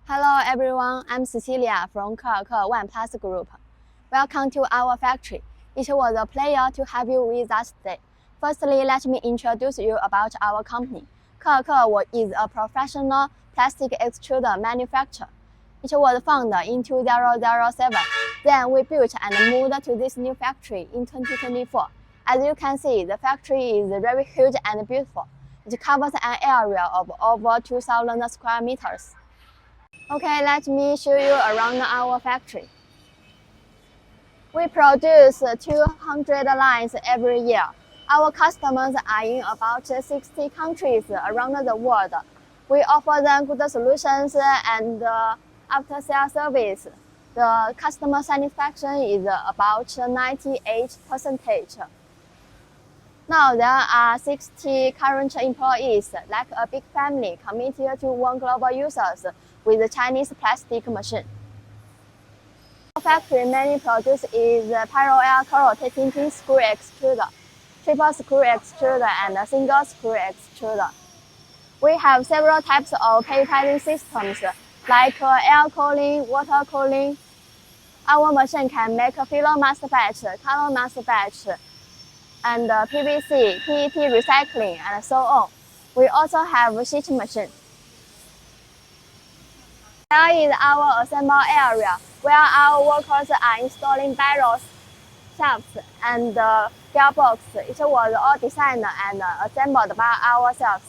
Hello everyone, I'm Cecilia from Kerke Wanplas Group. Welcome to our factory. It was a pleasure to have you with us today. Firstly, let me introduce you about our company. Kerke is a professional plastic extruder manufacturer. It was founded in 2007. Then we built and moved to this new factory in 2024. As you can see, the factory is very huge and beautiful. It covers an area of over 2,000 square meters. Okay, let me show you around our factory. We produce 200 lines every year. Our customers are in about 60 countries around the world. We offer them good solutions and after-sales service. The customer satisfaction is about 98%. Now there are 60 current employees, like a big family committed to one global users with the Chinese plastic machine. Our factory mainly produces parallel rotating screw extruder, triple screw extruder, and a single screw extruder. We have several types of packaging systems like air cooling, water cooling. Our machine can make filler mass batch, color mass batch, and PVC, PET recycling, and so on. We also have a sheet machine. Here is our assembly area, where our workers are installing barrels, shafts, and gearbox. It was all designed and assembled by ourselves.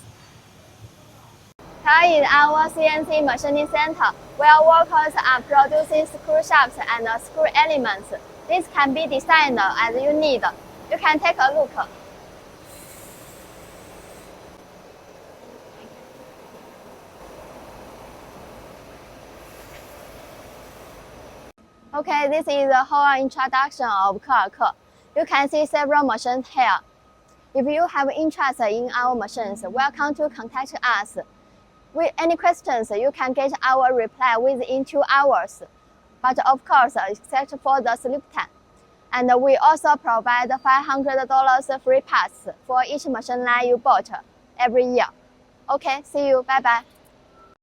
Here is our CNC machining center, where workers are producing screw shafts and screw elements. This can be designed as you need. You can take a look. Okay, this is the whole introduction of Kerke. You can see several machines here. If you have interest in our machines, welcome to contact us. With any questions, you can get our reply within 2 hours. But of course, except for the sleep time. And we also provide $500 free pass for each machine line you bought every year. Okay, see you. Bye-bye.